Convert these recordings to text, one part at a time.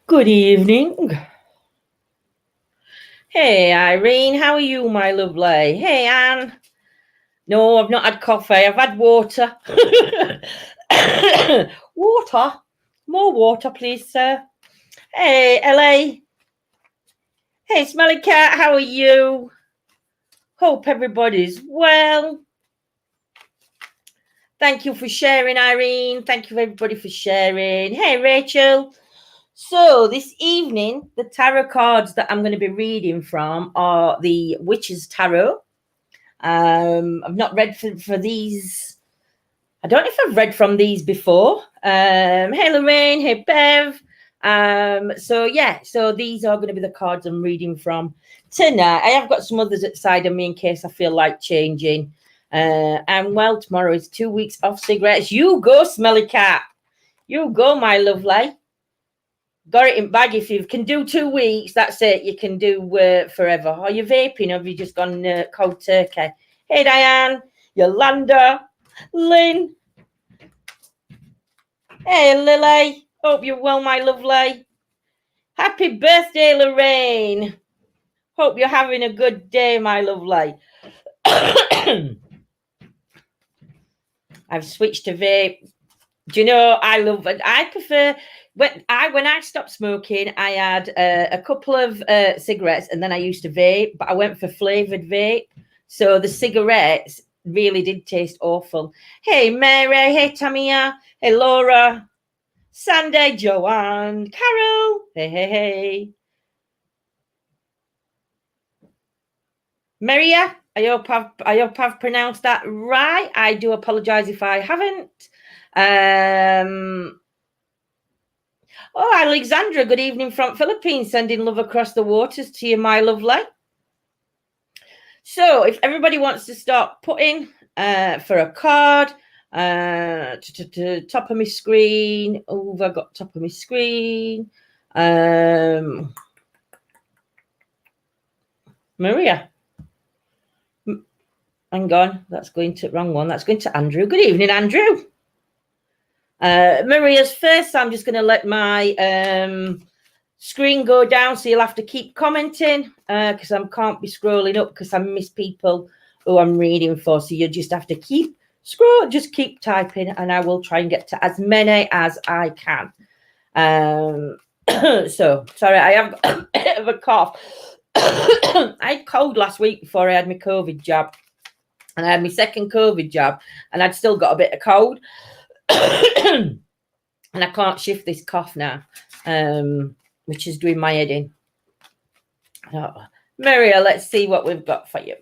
Good evening. Hey, Irene, how are you, my lovely? Hey, Anne. No, I've not had coffee. I've had water. Water? More water, please, sir. Hey, LA. Hey, Smelly Cat, how are you? Hope everybody's well. Thank you for sharing, Irene. Thank you, everybody, for sharing. Hey, Rachel. So this evening, the tarot cards that I'm going to be reading from are the Witch's Tarot. I've not read for these. I don't know if I've read from these before. Hey, Lorraine. Hey, Bev. So these are going to be the cards I'm reading from tonight. I have got some others at the side of me in case I feel like changing. And well, tomorrow is 2 weeks off cigarettes. You go, Smelly Cat. You go, my lovely. Got it in bag. If you can do 2 weeks, that's it. You can do forever. Are you vaping? Or have you just gone cold turkey? Hey, Diane, Yolanda, Lynn. Hey, Lily. Hope you're well, my lovely. Happy birthday, Lorraine. Hope you're having a good day, my lovely. I've switched to vape. Do you know, I prefer, when I stopped smoking, I had a couple of cigarettes and then I used to vape, but I went for flavoured vape. So the cigarettes really did taste awful. Hey, Mary. Hey, Tamia. Hey, Laura. Sandy, Joanne, Carol. Hey, hey, hey. Maria, I hope I've pronounced that right. I do apologise if I haven't. Alexandra, good evening from Philippines, sending love across the waters to you, my lovely. So if everybody wants to start putting for a card, to top of my screen. Oh, have I got top of my screen? Maria. Hang on, that's going to wrong one. That's going to Andrew. Good evening, Andrew. Maria's first, so I'm just going to let my screen go down, so you'll have to keep commenting because I can't be scrolling up because I miss people who I'm reading for. So you just have to keep typing, and I will try and get to as many as I can. So sorry, I have a bit of a cough. I had cold last week before I had my COVID jab. And I had my second COVID jab, and I'd still got a bit of cold. And I can't shift this cough now, which is doing my head in. Maria, let's see what we've got for you.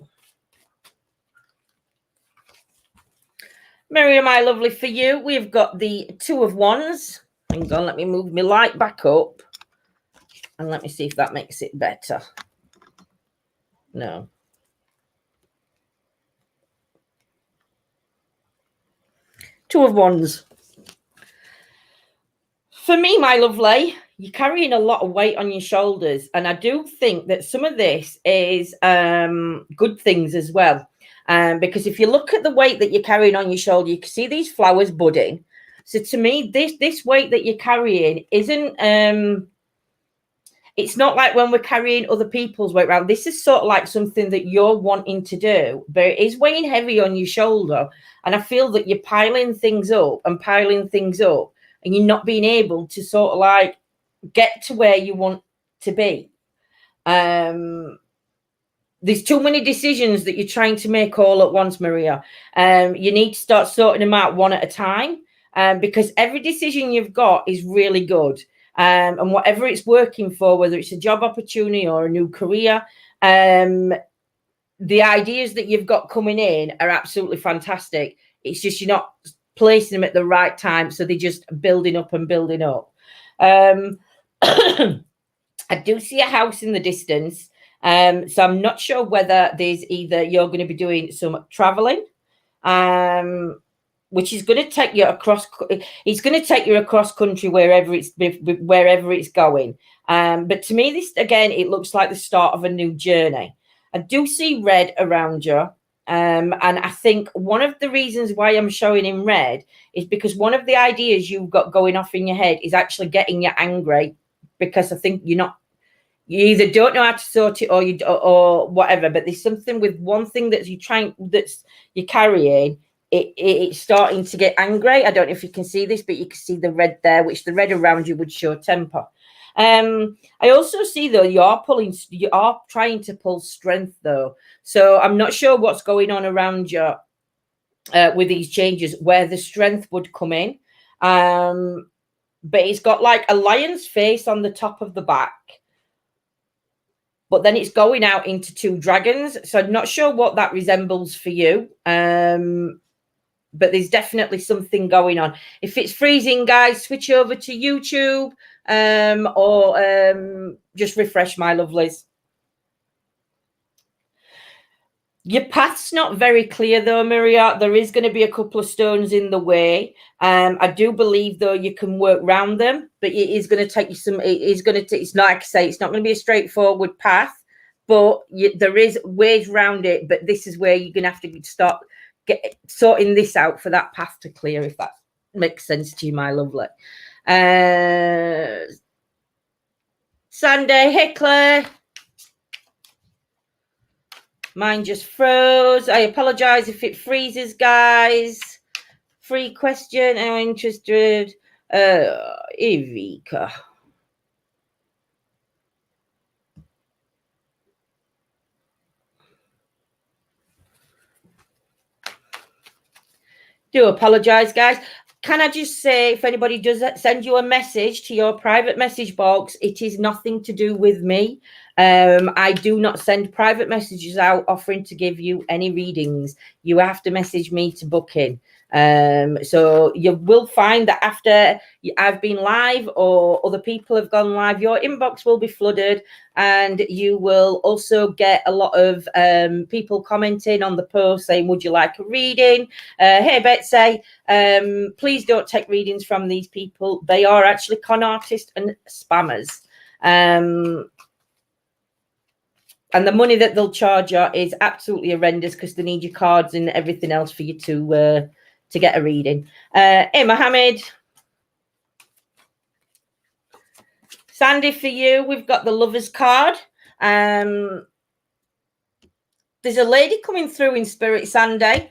Maria, my lovely, for you, we've got the Two of Wands. Hang on, let me move my light back up. And let me see if that makes it better. No. Two of Wands. For me, my lovely, you're carrying a lot of weight on your shoulders. And I do think that some of this is good things as well. Because if you look at the weight that you're carrying on your shoulder, you can see these flowers budding. So to me, this weight that you're carrying isn't... it's not like when we're carrying other people's weight around. This is sort of like something that you're wanting to do, but it is weighing heavy on your shoulder. And I feel that you're piling things up, and you're not being able to sort of like get to where you want to be. There's too many decisions that you're trying to make all at once, Maria. You need to start sorting them out one at a time, because every decision you've got is really good. And whatever it's working for, whether it's a job opportunity or a new career, the ideas that you've got coming in are absolutely fantastic. It's just you're not placing them at the right time, so they're just building up and building up. I do see a house in the distance, so I'm not sure whether there's either you're going to be doing some traveling, which is going to take you across. It's going to take you across country wherever it's going. But to me, this again, it looks like the start of a new journey. I do see red around you. And I think one of the reasons why I'm showing in red is because one of the ideas you've got going off in your head is actually getting you angry, because I think you either don't know how to sort it or whatever, but there's something with one thing that you're carrying, it's starting to get angry. I don't know if you can see this, but you can see the red there, which the red around you would show temper. I also see, though, you are trying to pull strength, though. So I'm not sure what's going on around you with these changes, where the strength would come in. But it's got like a lion's face on the top of the back. But then it's going out into two dragons. So I'm not sure what that resembles for you. But there's definitely something going on. If it's freezing, guys, switch over to YouTube or just refresh, my lovelies. Your path's not very clear, though, Maria. There is going to be a couple of stones in the way. I do believe, though, you can work around them, but it is going to take you some. It is going to take. It's like I say, it's not going to be a straightforward path, but there is ways around it. But this is where you're going to have to start sorting this out for that path to clear, if that makes sense to you, my lovely. Sunday Hickler. Mine just froze. I apologize if it freezes, guys. Free question. I'm interested. Evika. Do apologize, guys. Can I just say, if anybody does send you a message to your private message box, it is nothing to do with me. I do not send private messages out offering to give you any readings. You have to message me to book in. So you will find that after I've been live or other people have gone live, your inbox will be flooded, and you will also get a lot of people commenting on the post saying, would you like a reading? Hey, Betsy, please don't take readings from these people. They are actually con artists and spammers. And the money that they'll charge you is absolutely horrendous, because they need your cards and everything else for you to get a reading. Hey, Mohammed. Sandy, for you, we've got the Lover's card. There's a lady coming through in spirit, Sandy.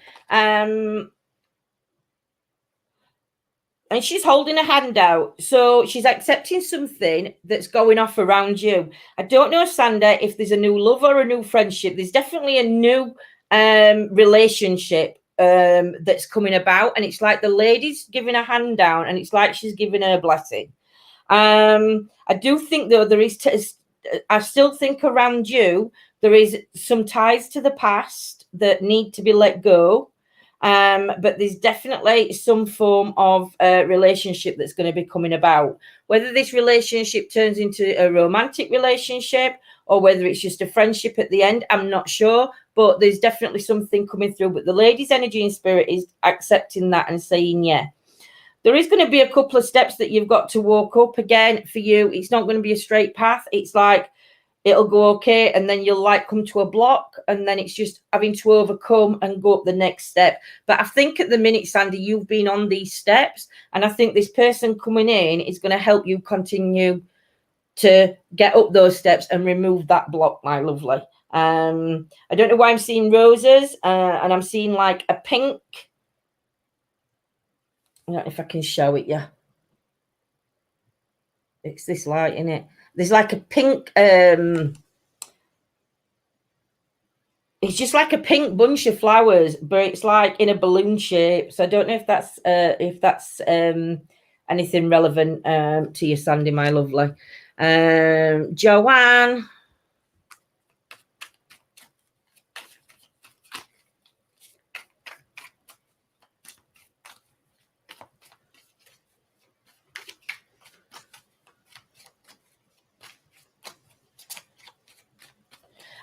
And she's holding a hand out. So she's accepting something that's going off around you. I don't know, Sandy, if there's a new love or a new friendship. There's definitely a new relationship that's coming about. And it's like the lady's giving a hand down, and it's like she's giving her a blessing. I do think, though, there is... I still think around you, there is some ties to the past that need to be let go. But there's definitely some form of relationship that's going to be coming about. Whether this relationship turns into a romantic relationship or whether it's just a friendship at the end, I'm not sure. But there's definitely something coming through. But the lady's energy and spirit is accepting that and saying, yeah. There is going to be a couple of steps that you've got to walk up again for you. It's not going to be a straight path. It's like, it'll go okay, and then you'll like come to a block, and then it's just having to overcome and go up the next step. But I think at the minute, Sandy, you've been on these steps, and I think this person coming in is going to help you continue to get up those steps and remove that block, my lovely. I don't know why I'm seeing roses, and I'm seeing like a pink. I don't know if I can show it you. It's this light in it. There's like a pink, it's just like a pink bunch of flowers, but it's like in a balloon shape. So I don't know if that's anything relevant to you, Sandy, my lovely. Joanne.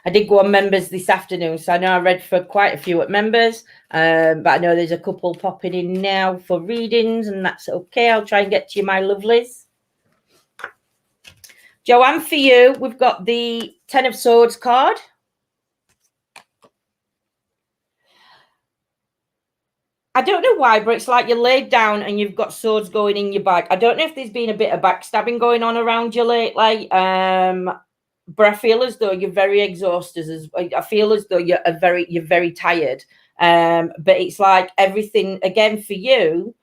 I did go on members this afternoon, so I know I read for quite a few at members, but I know there's a couple popping in now for readings, and that's okay. I'll try and get to you, my lovelies. Joanne, for you, we've got the Ten of Swords card. I don't know why, but it's like you're laid down and you've got swords going in your back. I don't know if there's been a bit of backstabbing going on around you lately. But I feel as though you're very exhausted. I feel as though you're very tired. But it's like everything again for you.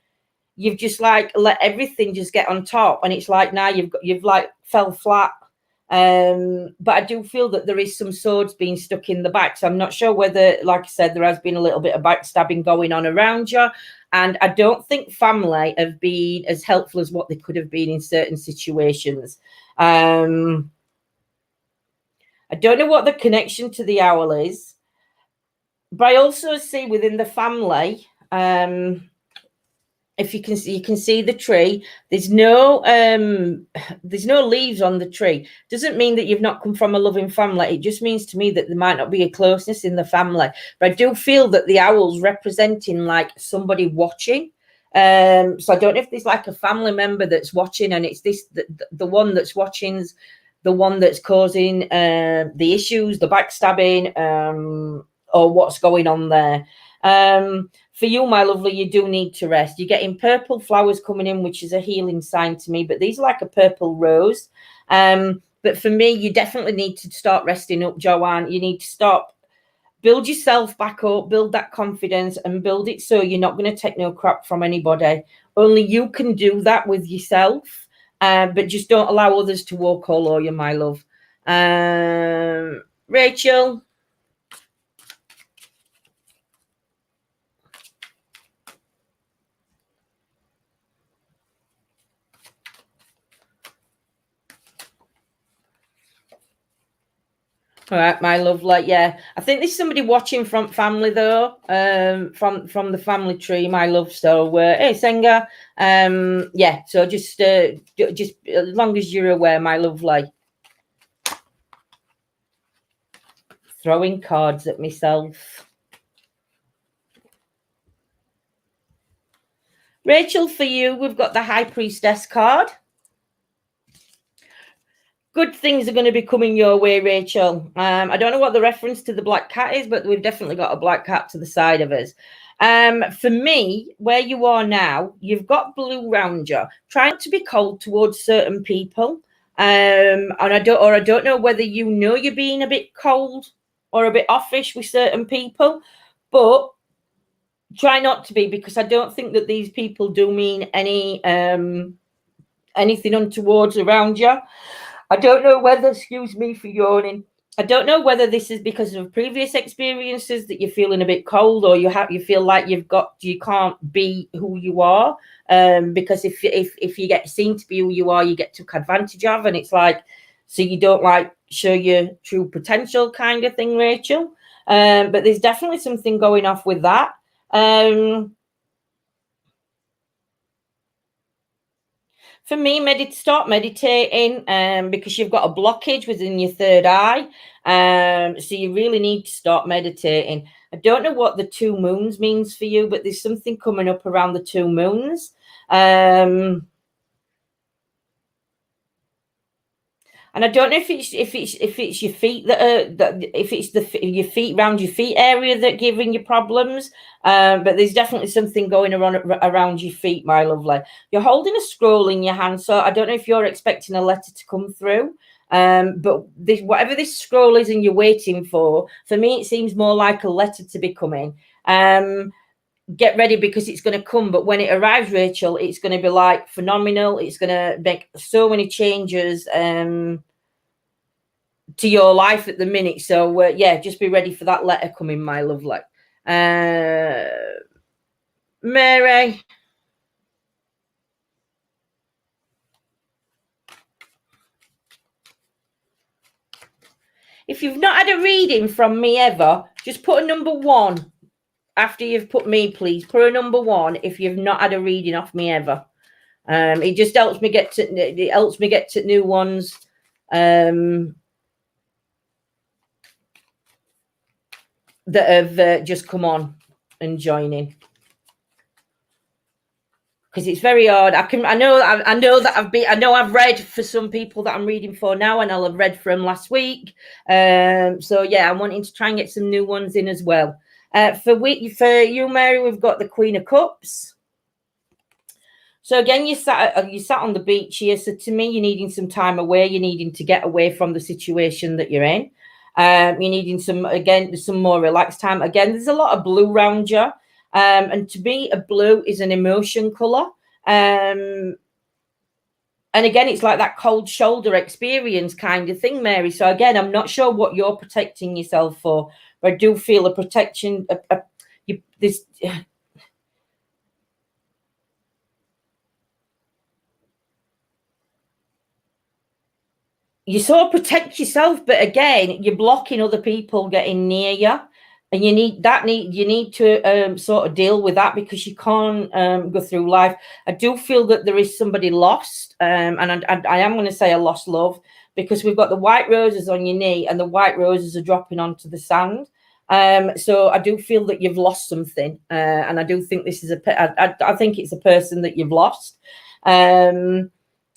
You've just like let everything just get on top, and it's like now you've like fell flat. But I do feel that there is some swords being stuck in the back, so I'm not sure whether, like I said, there has been a little bit of backstabbing going on around you, and I don't think family have been as helpful as what they could have been in certain situations. I don't know what the connection to the owl is, but I also see within the family, if you can see the tree, there's no leaves on the tree. Doesn't mean that you've not come from a loving family. It just means to me that there might not be a closeness in the family. But I do feel that the owl's representing like somebody watching. So I don't know if there's like a family member that's watching, and it's the one that's watching's the one that's causing the issues, the backstabbing, or what's going on there. For you, my lovely, you do need to rest. You're getting purple flowers coming in, which is a healing sign to me, but these are like a purple rose. But for me, you definitely need to start resting up, Joanne. You need to stop, build yourself back up, build that confidence, and build it so you're not going to take no crap from anybody. Only you can do that with yourself, but just don't allow others to walk all over you, my love. Rachel. All right, my love. Like, yeah, I think there's somebody watching from family though, from the family tree, my love. So, hey, Senga, yeah. So just as long as you're aware, my love. Like, throwing cards at myself. Rachel, for you, we've got the High Priestess card. Good things are going to be coming your way, Rachel. I don't know what the reference to the black cat is, but we've definitely got a black cat to the side of us. For me, where you are now, you've got blue round you. Try not to be cold towards certain people. And I don't know whether you know you're being a bit cold or a bit offish with certain people, but try not to be, because I don't think that these people do mean anything untoward around you. I don't know whether, excuse me for yawning, I don't know whether this is because of previous experiences that you're feeling a bit cold, or you feel like you can't be who you are. Because if you get seen to be who you are, you get took advantage of, and it's like, so you don't like show your true potential kind of thing, Rachel. But there's definitely something going off with that. For me, start meditating, because you've got a blockage within your third eye. So you really need to start meditating. I don't know what the 2 moons means for you, but there's something coming up around the 2 moons. And I don't know if it's your feet if it's your feet around your feet area that giving you problems. But there's definitely something going around your feet, my lovely. You're holding a scroll in your hand, so I don't know if you're expecting a letter to come through. But whatever this scroll is and you're waiting for me, it seems more like a letter to be coming. Get ready, because it's going to come. But when it arrives, Rachel, it's going to be like phenomenal. It's going to make so many changes to your life at the minute. So yeah, just be ready for that letter coming, my lovely. Mary. If you've not had a reading from me ever, just put a number 1 after you've put me, please. Put a number 1 if you've not had a reading off me ever. It just helps me get to new ones. That have just come on and joining, because it's very hard. I know that I've read for some people that I'm reading for now, and I'll have read from last week. So yeah, I'm wanting to try and get some new ones in as well. For you, Mary, we've got the Queen of Cups. So again, you sat on the beach here. So to me, you're needing some time away. You're needing to get away from the situation that you're in. You're needing some more relaxed time. Again, there's a lot of blue around you. And to me, a blue is an emotion color. And again, it's like that cold shoulder experience kind of thing, Mary. So again, I'm not sure what you're protecting yourself for, but I do feel a protection. You sort of protect yourself, but again, you're blocking other people getting near you. And you need to sort of deal with that, because you can't go through life. I do feel that there is somebody lost, and I am going to say a lost love, because we've got the white roses on your knee, and the white roses are dropping onto the sand. So I do feel that you've lost something, and I do think this is I think it's a person that you've lost.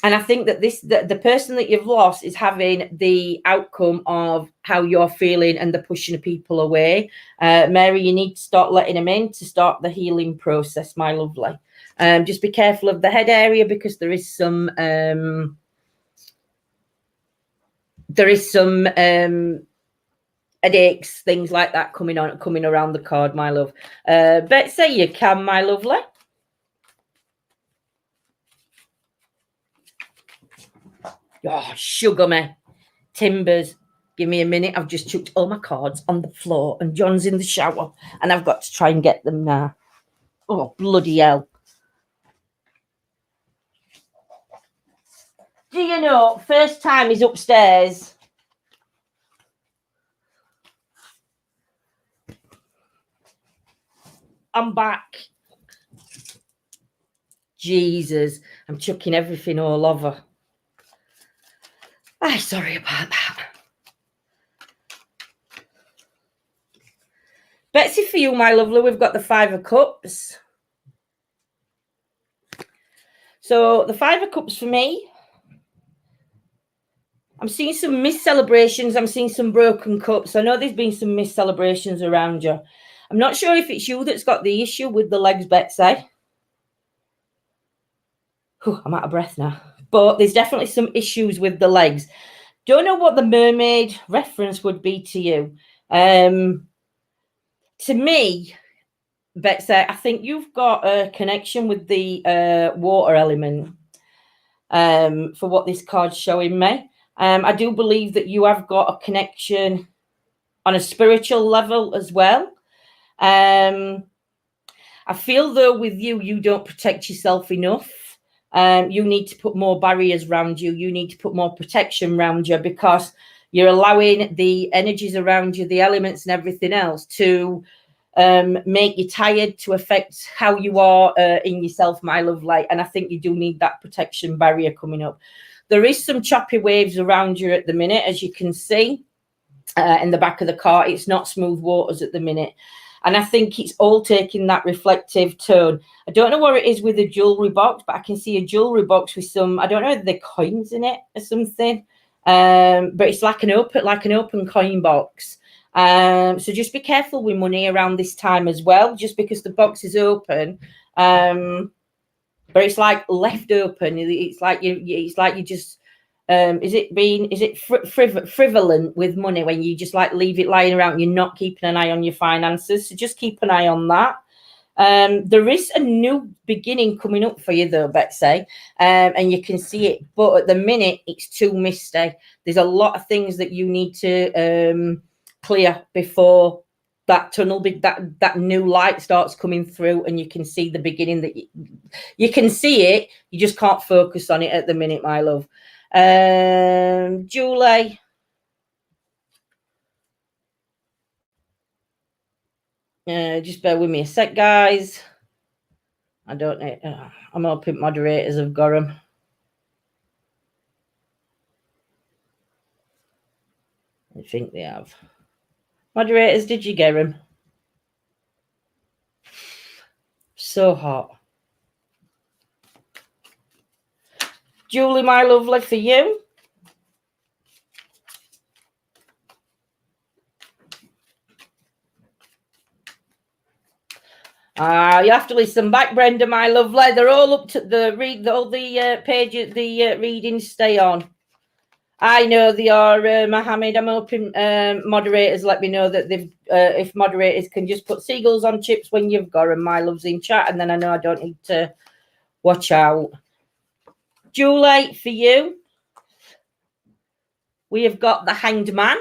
And I think that the person that you've lost is having the outcome of how you're feeling and the pushing of people away. Mary, you need to start letting them in to start the healing process, my lovely. Just be careful of the head area, because there is some headaches, things like that coming around the card, my love. Betsy, you can, my lovely. Oh, sugar me. Timbers. Give me a minute. I've just chucked all my cards on the floor, and John's in the shower, and I've got to try and get them now. Oh, bloody hell. Do you know, first time he's upstairs. I'm back. Jesus, I'm chucking everything all over. I'm sorry about that. Betsy, for you, my lovely, we've got the Five of Cups. So the Five of Cups for me, I'm seeing some missed celebrations. I'm seeing some broken cups. I know there's been some missed celebrations around you. I'm not sure if it's you that's got the issue with the legs, Betsy. Whew, I'm out of breath now. But there's definitely some issues with the legs. Don't know what the mermaid reference would be to you. To me, Betsy, I think you've got a connection with the water element for what this card's showing me. I do believe that you have got a connection on a spiritual level as well. I feel, though, with you don't protect yourself enough. You need to put more barriers around you. You need to put more protection around you, because you're allowing the energies around you, the elements and everything else, to make you tired, to affect how you are in yourself, my lovely. And I think you do need that protection barrier coming up. There is some choppy waves around you at the minute, as you can see in the back of the car. It's not smooth waters at the minute. And I think it's all taking that reflective tone. I don't know what it is with the jewellery box, but I can see a jewellery box with some, I don't know if they're coins in it or something. But it's like an open coin box. So just be careful with money around this time as well, just because the box is open. But it's like left open. It's like you just is it frivolent with money when you just like leave it lying around? You're not keeping an eye on your finances, so just keep an eye on that. There is a new beginning coming up for you, though, Betsy, and you can see it, but at the minute it's too misty. There's a lot of things that you need to clear before that tunnel, that new light starts coming through, and you can see the beginning. That you can see it, you just can't focus on it at the minute, my love. Julie, just bear with me a sec, guys. I don't know. I'm hoping moderators have got them. I think they have. Moderators, did you get them? So hot. Julie, my lovely, for you. You have to listen back, Brenda, my lovely. They're all up to the read. All the pages, the readings stay on. I know they are, Mohammed. I'm hoping moderators let me know that they've. If moderators can just put seagulls on chips when you've got them, my love's in chat, and then I know I don't need to watch out. Julie, for you, we have got the Hanged Man.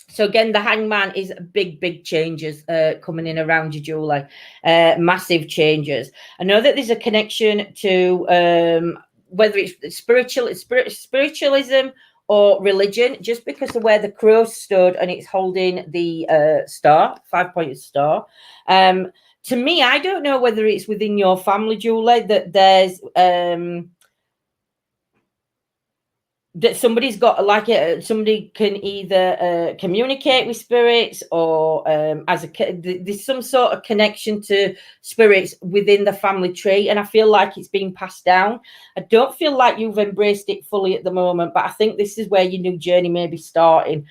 So again, the hangman is big changes coming in around you, Julie. Massive changes. I know that there's a connection to whether it's spiritualism or religion, just because of where the crow stood and it's holding the star, 5-pointed star. To me, I don't know whether it's within your family, Julie, that there's that somebody's got like somebody can either communicate with spirits or there's some sort of connection to spirits within the family tree, and I feel like it's being passed down. I don't feel like you've embraced it fully at the moment, but I think this is where your new journey may be starting.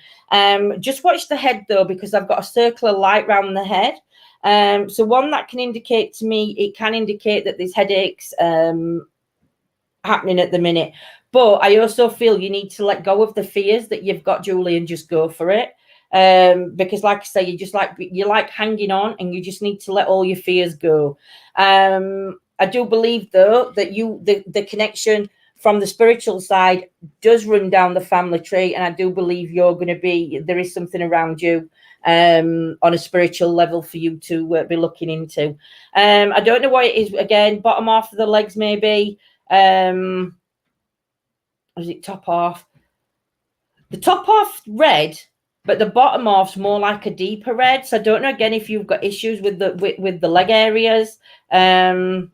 Just watch the head though, because I've got a circle of light around the head. So one that can indicate to me, it can indicate that there's headaches happening at the minute. But I also feel you need to let go of the fears that you've got, Julie, and just go for it. Because like I say, you like hanging on, and you just need to let all your fears go. I do believe though that the connection from the spiritual side does run down the family tree, and I do believe there is something around you on a spiritual level for you to be looking into. I don't know what it is. Again, bottom half of the legs maybe. Is it top half? The top half red, but the bottom half's more like a deeper red. So I don't know again if you've got issues with the leg areas. I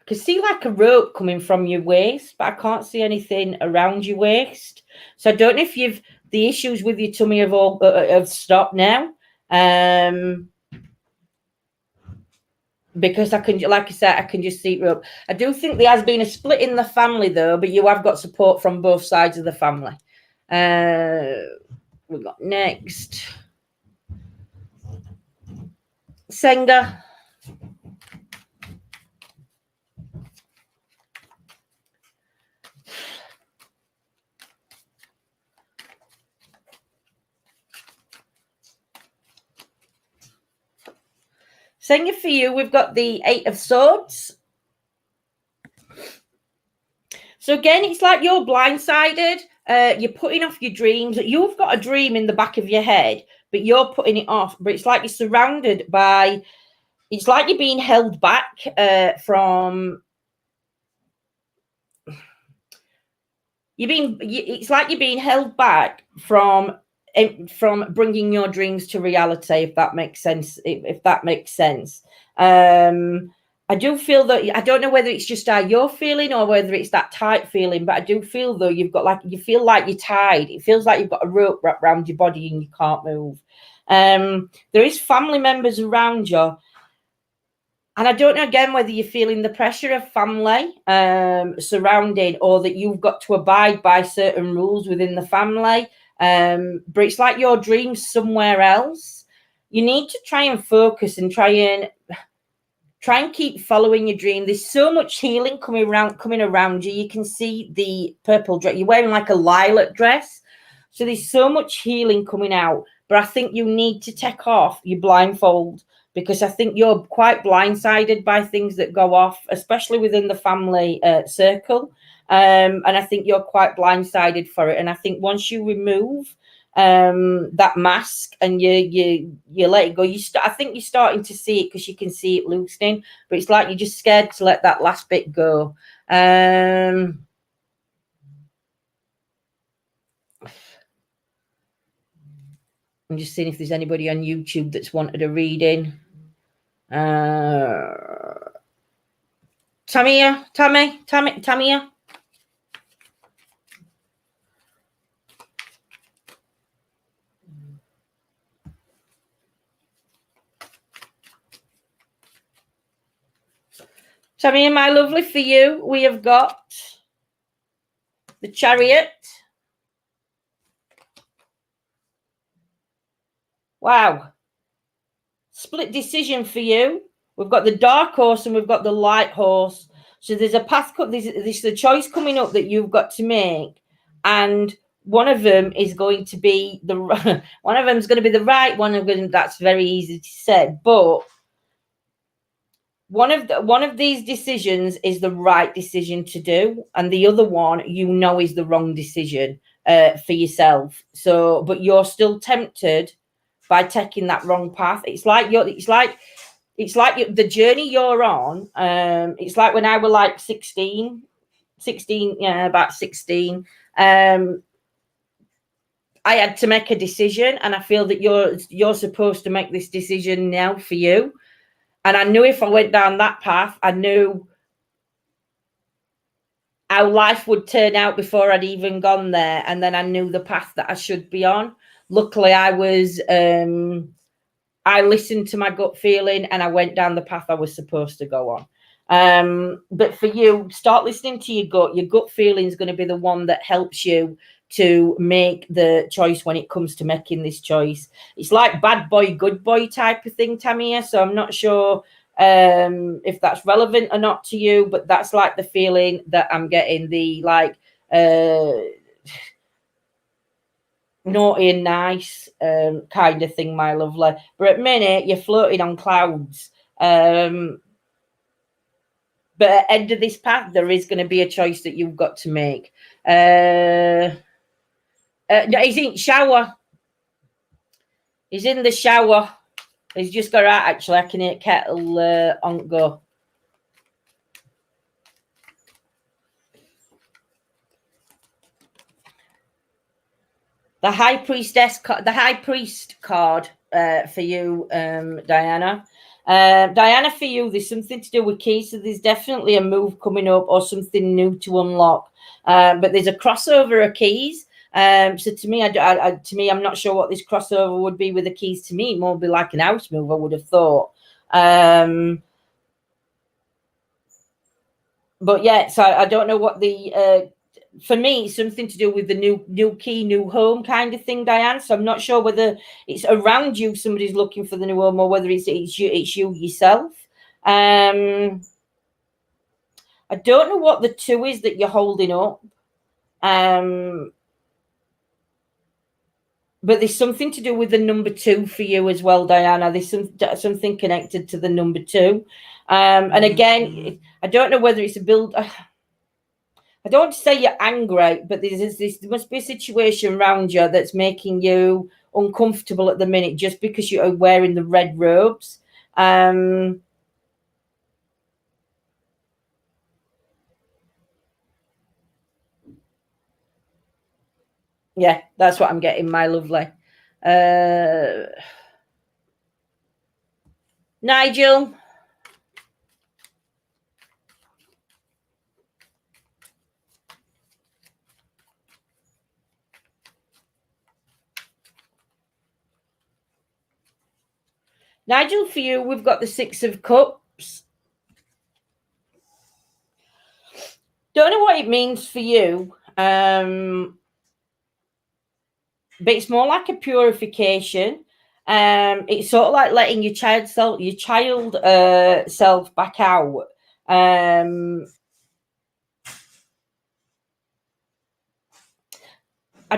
can see like a rope coming from your waist, but I can't see anything around your waist. So I don't know if the issues with your tummy have stopped now. Because I can, like I said, I can just see rope. I do think there has been a split in the family though, but you have got support from both sides of the family. We've got next Senga. Senga, for you, we've got the 8 of Swords. So again, it's like you're blindsided. You're putting off your dreams. You've got a dream in the back of your head, but you're putting it off. But it's like you're surrounded by. It's like you're being held back from. It's like you're being held back from bringing your dreams to reality, if that makes sense. If that makes sense. I do feel that, I don't know whether it's just how you're feeling or whether it's that tight feeling, but I do feel though you feel like you're tied. It feels like you've got a rope wrapped around your body and you can't move. There is family members around you. And I don't know again whether you're feeling the pressure of family surrounding, or that you've got to abide by certain rules within the family. But it's like your dream's somewhere else. You need to try and focus and try and keep following your dream. There's so much healing coming around you. You can see the purple dress. You're wearing like a lilac dress. So there's so much healing coming out. But I think you need to take off your blindfold, because I think you're quite blindsided by things that go off, especially within the family circle. And I think you're quite blindsided for it. And I think once you remove that mask and you let it go, I think you're starting to see it, because you can see it loosening, but it's like you're just scared to let that last bit go. I'm just seeing if there's anybody on YouTube that's wanted a reading. Tamia. Tamia, my lovely, for you, we have got the Chariot. Wow. Split decision for you. We've got the dark horse and we've got the light horse. So there's a path, there's a choice coming up that you've got to make. And one of them is going to be the one of them is going to be the right one. Of them, that's very easy to say. But one of these decisions is the right decision to do. And the other one, is the wrong decision for yourself. So, but you're still tempted by taking that wrong path. It's like the journey you're on. It's like when I was like 16, about 16. I had to make a decision, and I feel that you're supposed to make this decision now for you. And I knew if I went down that path, I knew how life would turn out before I'd even gone there. And then I knew the path that I should be on. Luckily, I listened to my gut feeling and I went down the path I was supposed to go on. But for you, start listening to your gut. Your gut feeling is going to be the one that helps you to make the choice when it comes to making this choice. It's like bad boy, good boy type of thing, Tamia. So I'm not sure if that's relevant or not to you, but that's like the feeling that I'm getting, the like naughty and nice kind of thing, my lovely. But at minute, you're floating on clouds. But at the end of this path, there is going to be a choice that you've got to make. No, he's in shower. He's in the shower. He's just got out, actually. I can hear kettle on go. The High Priestess, the High Priest card for you, Diana. Diana, for you, there's something to do with keys. So there's definitely a move coming up or something new to unlock. But there's a crossover of keys. So to me, I'm not sure what this crossover would be with the keys. To me, it more be like an house move, I would have thought. But yeah, so I don't know what the for me, it's something to do with the new key, new home kind of thing, Diane. So I'm not sure whether it's around you, somebody's looking for the new home, or whether it's you yourself. I don't know what the 2 is that you're holding up. But there's something to do with the number 2 for you as well, Diana. There's something connected to the number 2. And again, I don't know whether it's a build. I don't want to say you're angry, but there must be a situation around you that's making you uncomfortable at the minute just because you're wearing the red robes. Yeah, that's what I'm getting, my lovely. Nigel. Nigel, for you, we've got the 6 of Cups. Don't know what it means for you. But it's more like a purification. It's sort of like letting your child self back out. I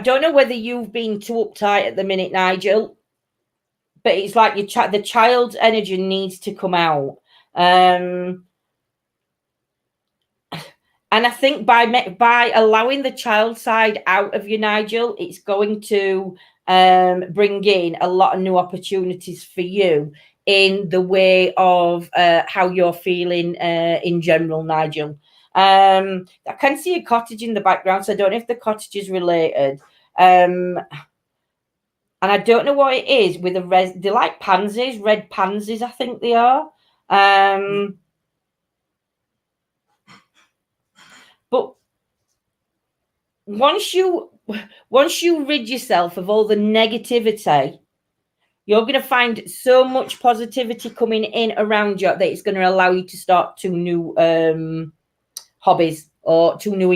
don't know whether you've been too uptight at the minute, Nigel, but it's like the child's energy needs to come out. And I think by allowing the child side out of you, Nigel, it's going to bring in a lot of new opportunities for you in the way of how you're feeling in general, Nigel. I can see a cottage in the background, so I don't know if the cottage is related. And I don't know what it is with the red. They're like pansies, red pansies, I think they are. But once you rid yourself of all the negativity, you're going to find so much positivity coming in around you that it's going to allow you to start 2 new hobbies or two new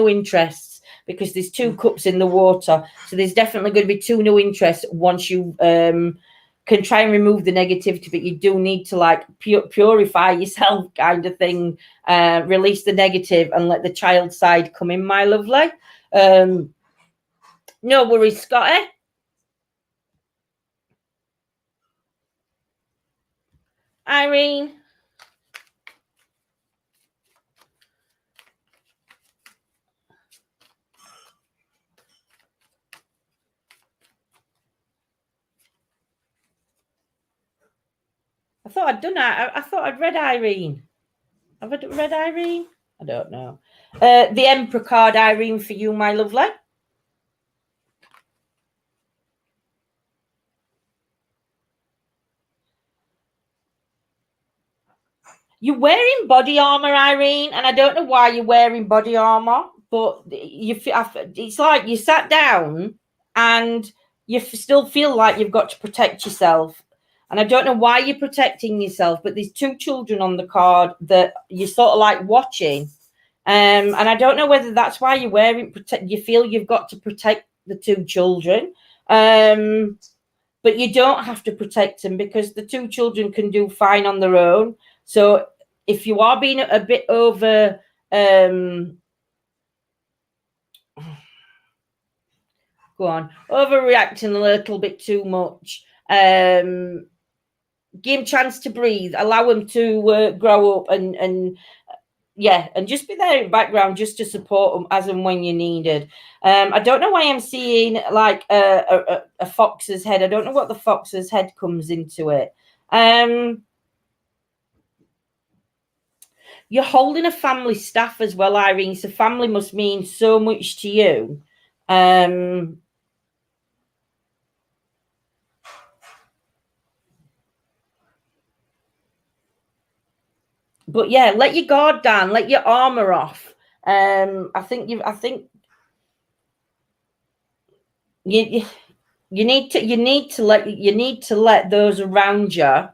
interests, because there's 2 cups in the water. So there's definitely going to be 2 new interests once you can try and remove the negativity, but you do need to like purify yourself, kind of thing. Release the negative and let the child side come in, my lovely. No worries, Scotty. Irene. I thought I'd done that. I thought I'd read Irene. Have I read Irene? I don't know. The Emperor card, Irene, for you, my lovely. You're wearing body armor, Irene, and I don't know why you're wearing body armor, but it's like you sat down and you still feel like you've got to protect yourself. And I don't know why you're protecting yourself, but there's 2 children on the card that you're sort of like watching. And I don't know whether that's why you're wearing, you feel you've got to protect the 2 children. But you don't have to protect them, because the 2 children can do fine on their own. So if you are being a bit over, overreacting a little bit too much, give them a chance to breathe, allow them to grow up, and just be there in the background just to support them as and when you needed. I don't know why I'm seeing like a fox's head. I don't know what the fox's head comes into it. You're holding a family staff as well, Irene. So family must mean so much to you. But yeah, let your guard down, let your armor off. I think you need to let those around you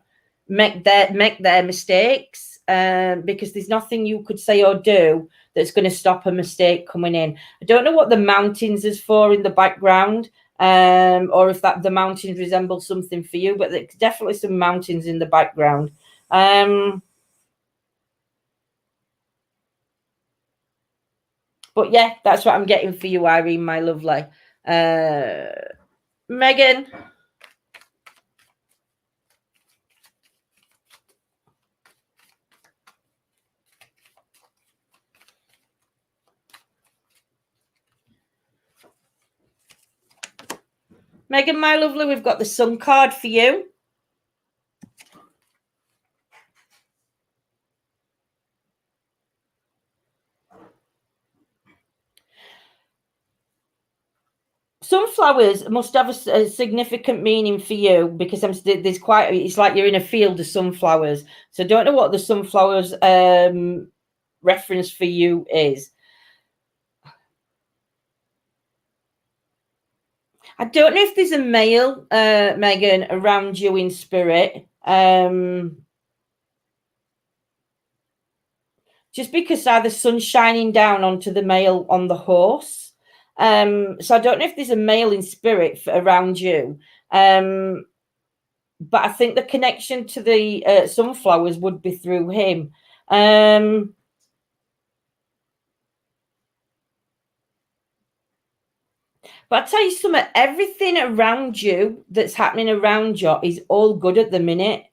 make their mistakes, because there's nothing you could say or do that's going to stop a mistake coming in. I don't know what the mountains is for in the background, or if that the mountains resemble something for you, but there's definitely some mountains in the background. But yeah, that's what I'm getting for you, Irene, my lovely. Megan. Megan, my lovely, we've got the Sun card for you. Sunflowers must have a significant meaning for you, because it's like you're in a field of sunflowers. So I don't know what the sunflowers reference for you is. I don't know if there's a male, Megan, around you in spirit. Just because the sun's shining down onto the male on the horse. So I don't know if there's a male in spirit around you. But I think the connection to the sunflowers would be through him. But I tell you something, everything around you that's happening around you is all good at the minute.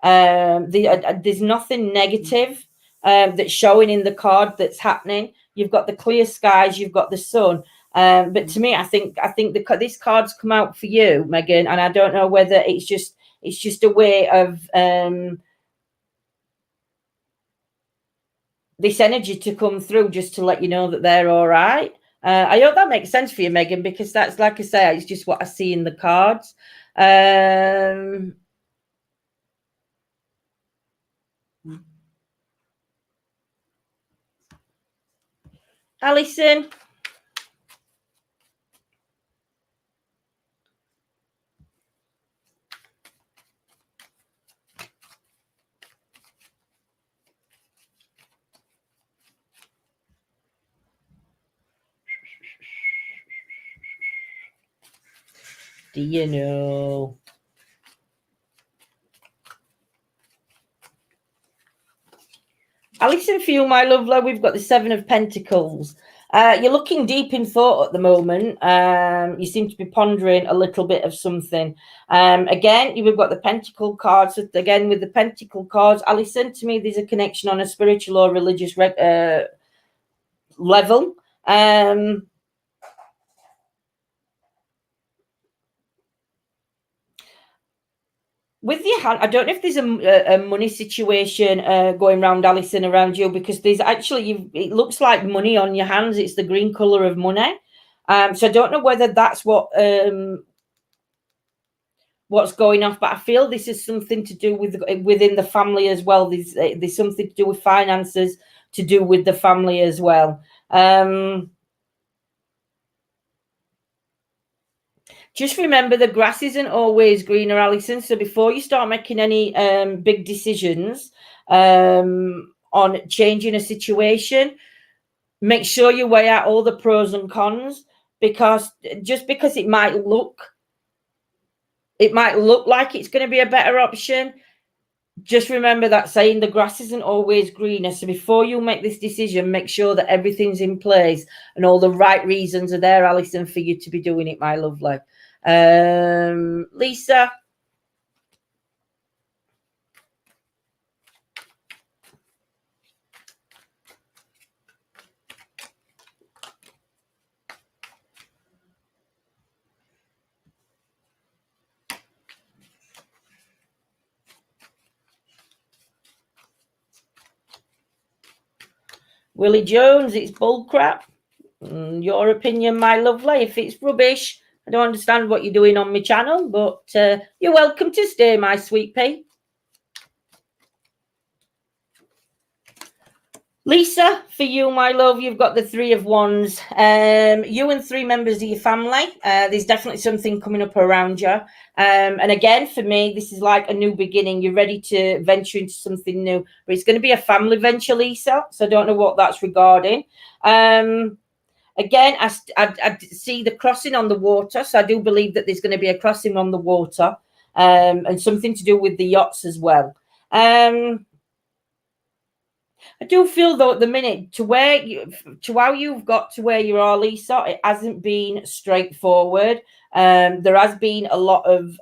There's nothing negative that's showing in the card that's happening. You've got the clear skies, you've got the sun. But to me, I think this card's come out for you, Megan, and I don't know whether it's just a way of this energy to come through, just to let you know that they're all right. I hope that makes sense for you, Megan, because that's, like I say, it's just what I see in the cards. Alison. Do you know? Alison, for you, my lovely, we've got the Seven of Pentacles. You're looking deep in thought at the moment. You seem to be pondering a little bit of something. Again, you've got the Pentacle cards. So again, with the Pentacle cards, Alison, to me, there's a connection on a spiritual or religious level. With your hand, I don't know if there's a money situation going around, Alison, around you, because there's actually, it looks like money on your hands. It's the green color of money. So I don't know whether that's what's going off, but I feel this is something to do with within the family as well. There's something to do with finances, to do with the family as well. Just remember, the grass isn't always greener, Alison. So before you start making any big decisions on changing a situation, make sure you weigh out all the pros and cons, because just because it might look like it's going to be a better option, just remember that saying, the grass isn't always greener. So before you make this decision, make sure that everything's in place and all the right reasons are there, Alison, for you to be doing it, my lovely. Lisa. Willie Jones, it's bullcrap. Your opinion, my lovely. If it's rubbish, I don't understand what you're doing on my channel, but you're welcome to stay, my sweet pea. Lisa, for you, my love, you've got the Three of Wands. You and three members of your family. There's definitely something coming up around you. And again, for me, this is like a new beginning. You're ready to venture into something new. But it's going to be a family venture, Lisa. So I don't know what that's regarding. Again, I see the crossing on the water. So I do believe that there's going to be a crossing on the water. And something to do with the yachts as well. I do feel, though, at the minute, to how you've got to where you are, Lisa, it hasn't been straightforward. There has been a lot of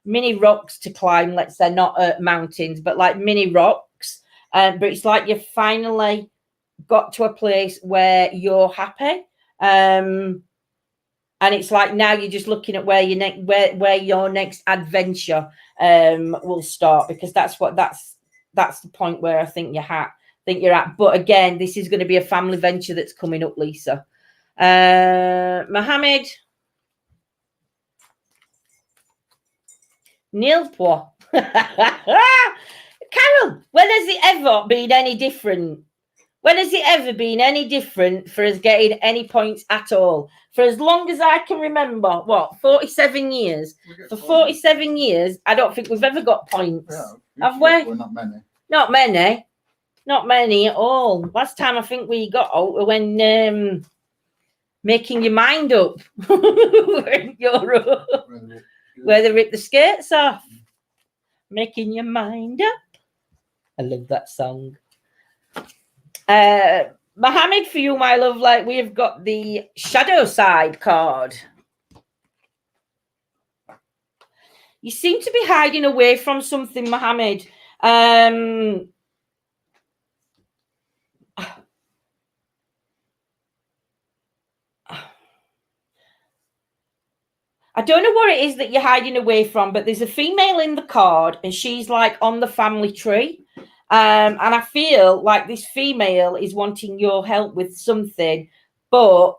mini rocks to climb, let's say, not mountains, but like mini rocks. But it's like you finally got to a place where you're happy. And it's like now you're just looking at where your next adventure will start, because that's the point where I think you're at. But again, this is going to be a family venture that's coming up, Lisa. Mohammed. Nilpois. Carol, when has it ever been any different? When has it ever been any different for us getting any points at all? For as long as I can remember, 47 years? For 47 years, I don't think we've ever got points. Yeah, have we? Well, not many. Not many. Not many at all. Last time I think we got out when making your mind up in Europe, where they rip the skirts off. Making your mind up. I love that song. Mohammed, for you, my love, like we've got the shadow side card. You seem to be hiding away from something, Mohammed. I don't know what it is that you're hiding away from, but there's a female in the card and she's like on the family tree. And I feel like this female is wanting your help with something, but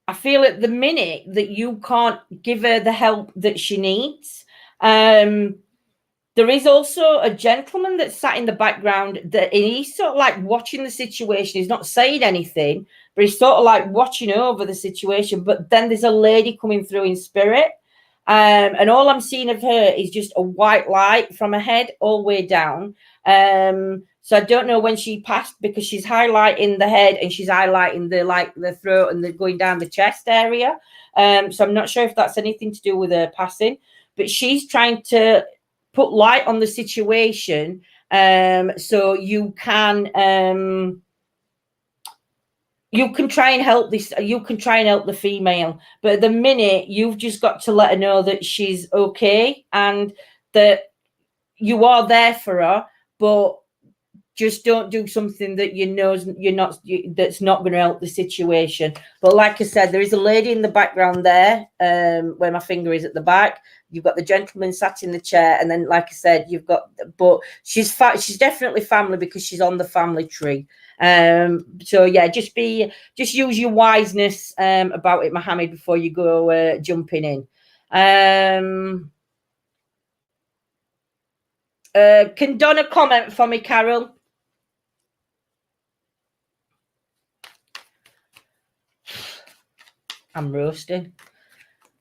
I feel at the minute that you can't give her the help that she needs. There is also a gentleman that sat in the background that he's sort of like watching the situation. He's not saying anything, but he's sort of like watching over the situation. But then there's a lady coming through in spirit. And all I'm seeing of her is just a white light from her head all the way down. So I don't know when she passed, because she's highlighting the head and she's highlighting the throat and the going down the chest area. So I'm not sure if that's anything to do with her passing, but she's trying to put light on the situation, so you can try and help this. You can try and help the female, but at the minute you've just got to let her know that she's okay and that you are there for her, but just don't do something that that's not going to help the situation. But like I said, there is a lady in the background there, where my finger is at the back. You've got the gentleman sat in the chair, and then, like I said, you've got. But she's definitely family, because she's on the family tree. So yeah, just use your wiseness about it, Mohammed, before you go jumping in. Can Donna comment for me, Carol? I'm roasting.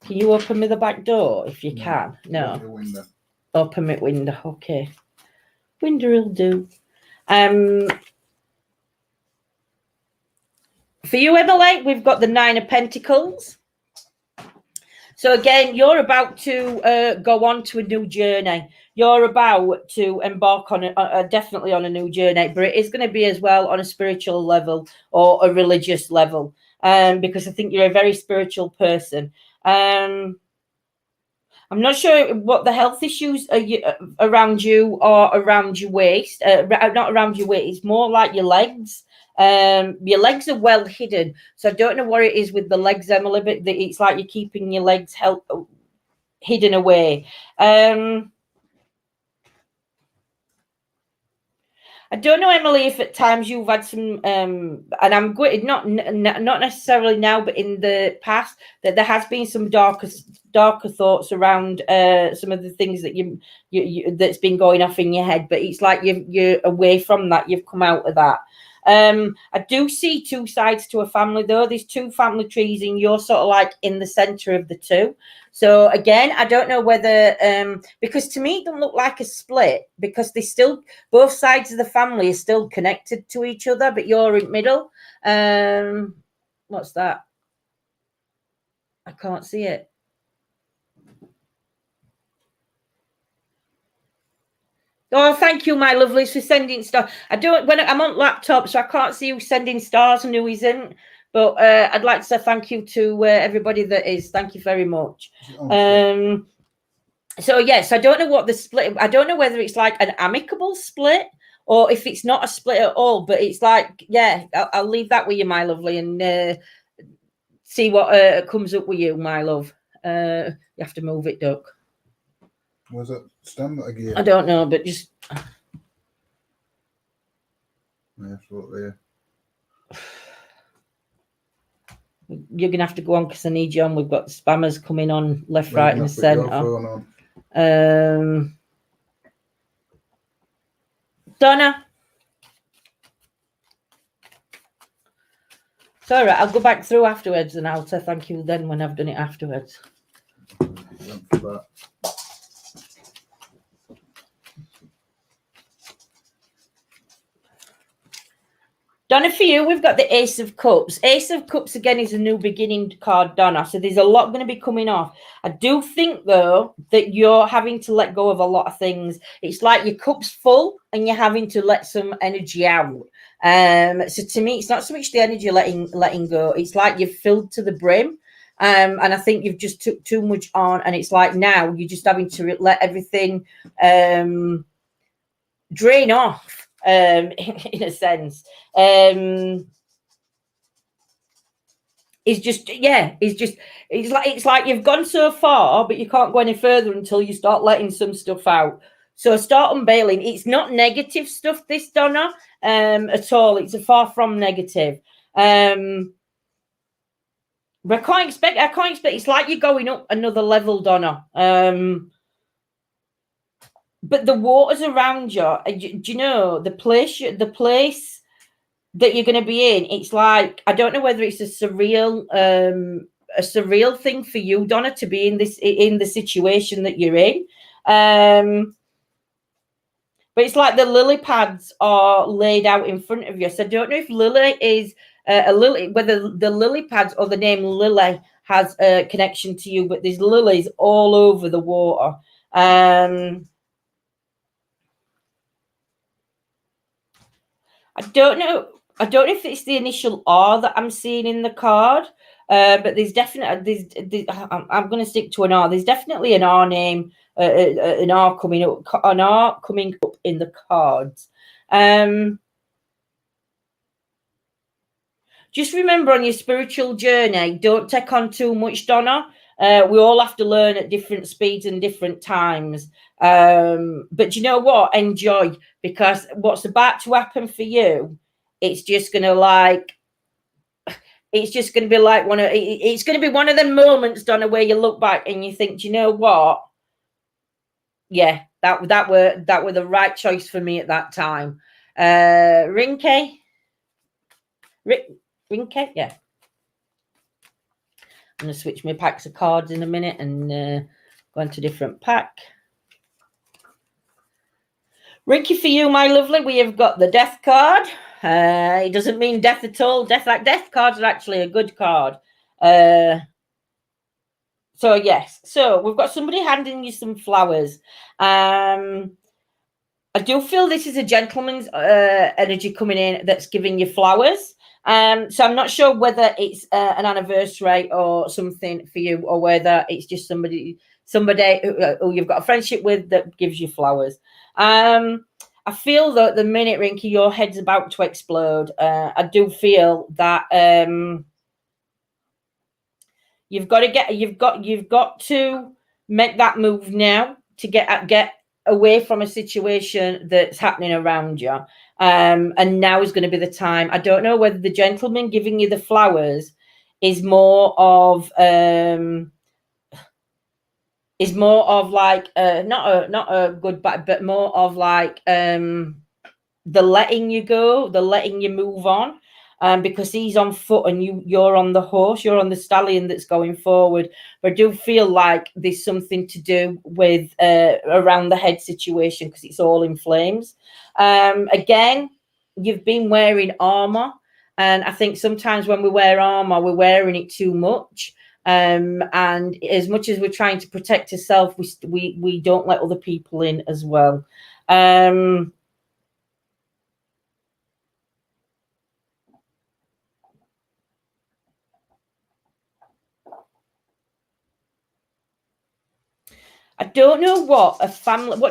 Can you open me the back door if you can? No. Open me window. Okay. Window will do. For you, Emily, we've got the 9 of Pentacles. So again, you're about to go on to a new journey. You're about to embark on definitely on a new journey, but it is going to be as well on a spiritual level or a religious level. Because I think you're a very spiritual person. I'm not sure what the health issues are around you or around your waist. Not around your waist. It's more like your legs. Your legs are well hidden. So I don't know what it is with the legs, Emily, but it's like you're keeping your legs hidden away. I don't know, Emily, if at times you've had some, and I'm good, not necessarily now, but in the past, that there has been some darker thoughts around some of the things that you that's been going off in your head. But it's like you're away from that. You've come out of that. I do see 2 sides to a family, though. There's 2 family trees, and you're sort of like in the center of the 2. So again, I don't know whether because to me it doesn't look like a split, because they still, both sides of the family are still connected to each other, but you're in the middle. What's that? I can't see it. Oh, thank you, my lovelies, for sending stars. I'm on laptop, so I can't see who's sending stars and who isn't. But I'd like to say thank you to everybody that is. Thank you very much. So yes, I don't know what the split. I don't know whether it's like an amicable split or if it's not a split at all. But it's like, yeah, I'll leave that with you, my lovely, and see what comes up with you, my love. You have to move it, Duck. Was it stand that again? I don't know, but just. Yeah, so there. You're gonna have to go on because I need you on. We've got spammers coming on left, right, and centre. Donna. Sorry, I'll go back through afterwards and I'll say thank you then when I've done it afterwards. Donna, for you, we've got the Ace of Cups. Ace of Cups, again, is a new beginning card, Donna. So there's a lot going to be coming off. I do think, though, that you're having to let go of a lot of things. It's like your cup's full and you're having to let some energy out. So to me, it's not so much the energy letting go. It's like you've filled to the brim. And I think you've just took too much on. And it's like now you're just having to let everything drain off. In a sense, it's like you've gone so far, but you can't go any further until you start letting some stuff out. So start unveiling. It's not negative stuff, this, Donna, at all. It's a far from negative. But I can't expect. It's like you're going up another level, Donna. But the waters around you, do you know the place that you're going to be in? It's like, I don't know whether it's a surreal thing for you, Donna, to be in the situation that you're in. But it's like the lily pads are laid out in front of you. So I don't know if lily is a lily, whether the lily pads or the name Lily has a connection to you, but there's lilies all over the water. I don't know if it's the initial R that I'm seeing in the card, but there's definitely I'm going to stick to an R. There's definitely an R name, an R coming up in the cards. Just remember on your spiritual journey, don't take on too much, Donna. We all have to learn at different speeds and different times. But you know what? Enjoy, because what's about to happen for you, it's just going to be like it's going to be one of them moments, Donna, where you look back and you think, do you know what? Yeah, that were the right choice for me at that time. Rinke, yeah. I'm going to switch my packs of cards in a minute and go into a different pack. Ricky, for you, my lovely, we have got the death card. It doesn't mean death at all. Death cards are actually a good card. So, yes. So, we've got somebody handing you some flowers. I do feel this is a gentleman's energy coming in that's giving you flowers. So I'm not sure whether it's an anniversary or something for you, or whether it's just somebody who you've got a friendship with that gives you flowers. I feel that at the minute, Rinky, your head's about to explode. I do feel that you've got to make that move now to get away from a situation that's happening around you. And now is going to be the time. I don't know whether the gentleman giving you the flowers is more of like not a good bad, but more of like the letting you go, the letting you move on. Because he's on foot and you're on the horse, you're on the stallion that's going forward. But I do feel like there's something to do with around the head situation, because it's all in flames. Again, you've been wearing armor, and I think sometimes when we wear armor, we're wearing it too much. And as much as we're trying to protect ourselves, we don't let other people in as well. I don't know what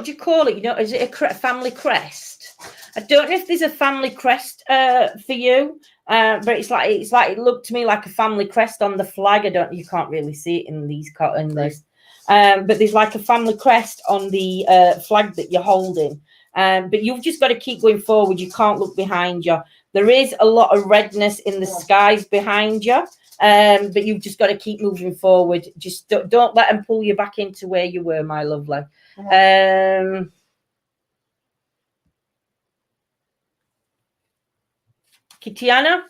do you call it? You know, is it a family crest? I don't know if there's a family crest for you, but it's like it looked to me like a family crest on the flag. You can't really see it in these this, but there's like a family crest on the flag that you're holding. But you've just got to keep going forward. You can't look behind you. There is a lot of redness in the skies behind you. But you've just got to keep moving forward. Just don't let them pull you back into where you were, my lovely. Kitiana,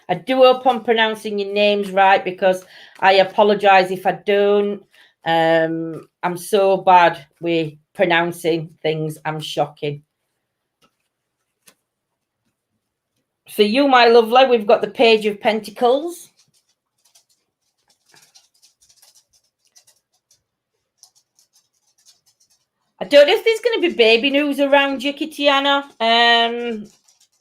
I do hope I'm pronouncing your names right, because I apologize if I don't. I'm so bad with pronouncing things. I'm shocking. For you, my lovely, we've got the Page of Pentacles. I don't know if there's going to be baby news around you, Kitiana,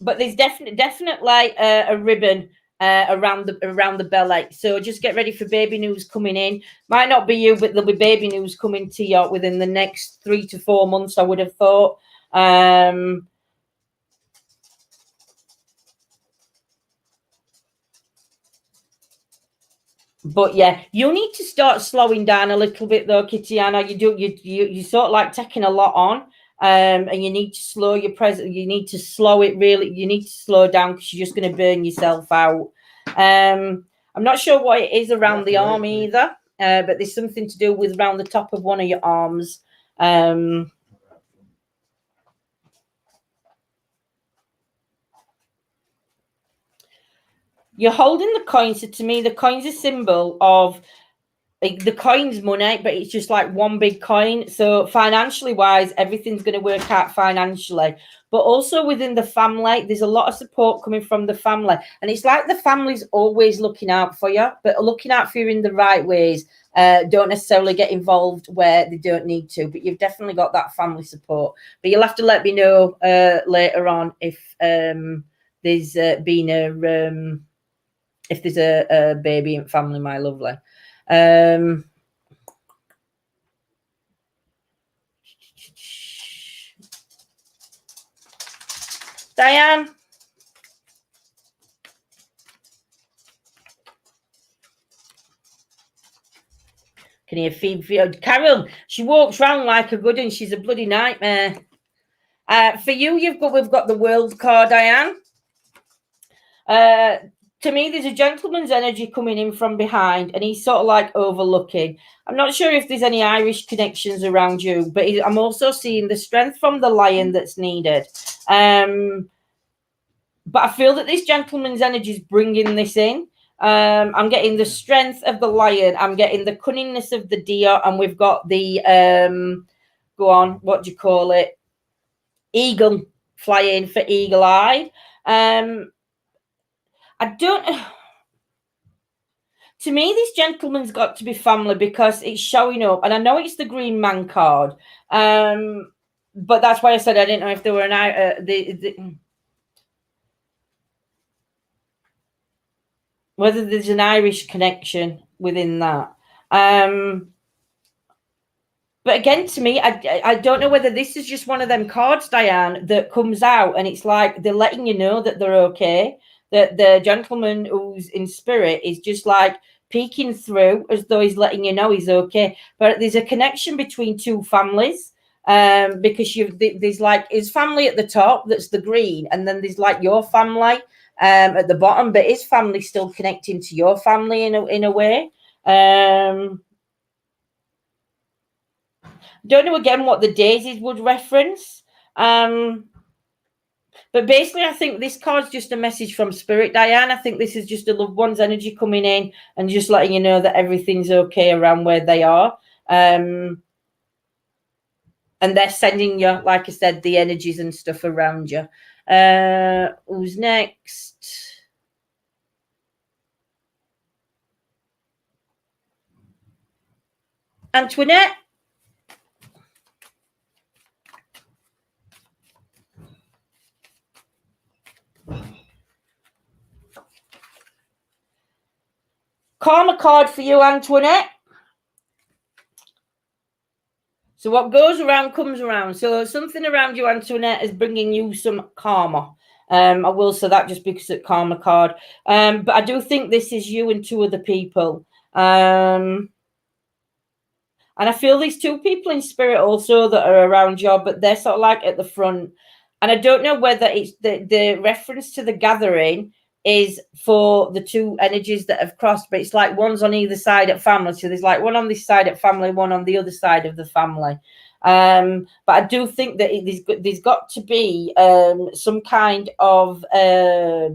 but there's definitely a ribbon around the belly. So just get ready for baby news coming in. Might not be you, but there'll be baby news coming to you within the next 3 to 4 months, I would have thought. But yeah, you need to start slowing down a little bit though, Kitiana. You sort of like taking a lot on, and you need to slow your you need to slow it really. You need to slow down, because you're just going to burn yourself out. I'm not sure what it is around the arm either, but there's something to do with around the top of one of your arms. You're holding the coin. So to me, the coin's a symbol of the coin's money, but it's just like one big coin. So financially wise, everything's going to work out financially. But also within the family, there's a lot of support coming from the family. And it's like the family's always looking out for you, but looking out for you in the right ways. Don't necessarily get involved where they don't need to, but you've definitely got that family support. But you'll have to let me know later on if there's been if there's a baby in family, my lovely. Diane. Can you feed Carol? She walks around like a good one. She's a bloody nightmare. For you, we've got the world card, Diane. To me, there's a gentleman's energy coming in from behind, and he's sort of like overlooking. I'm not sure if there's any Irish connections around you, but I'm also seeing the strength from the lion that's needed. But I feel that this gentleman's energy is bringing this in. I'm getting the strength of the lion. I'm getting the cunningness of the deer. And we've got the, go on, what do you call it? Eagle flying for eagle-eyed. I don't... To me, this gentleman's got to be family because it's showing up. And I know it's the Green Man card. But that's why I said I didn't know if there were whether there's an Irish connection within that. But again, to me, I don't know whether this is just one of them cards, Diane, that comes out and it's like they're letting you know that they're okay, that the gentleman who's in spirit is just like peeking through as though he's letting you know he's okay. But there's a connection between two families because there's like his family at the top, that's the green, and then there's like your family at the bottom, but his family's still connecting to your family in a way. Don't know again what the daisies would reference. But basically, I think this card's just a message from spirit, Diane. I think this is just a loved one's energy coming in and just letting you know that everything's okay around where they are. And they're sending you, like I said, the energies and stuff around you. Who's next? Antoinette. Karma card for you, Antoinette. So what goes around comes around. So something around you, Antoinette, is bringing you some karma. I will say that just because it's karma card. But I do think this is you and two other people. And I feel these two people in spirit also that are around you, but they're sort of like at the front. And I don't know whether it's the reference to the gathering is for the two energies that have crossed, but it's like one's on either side at family. So there's like one on this side at family, one on the other side of the family. But I do think that there's got to be some kind of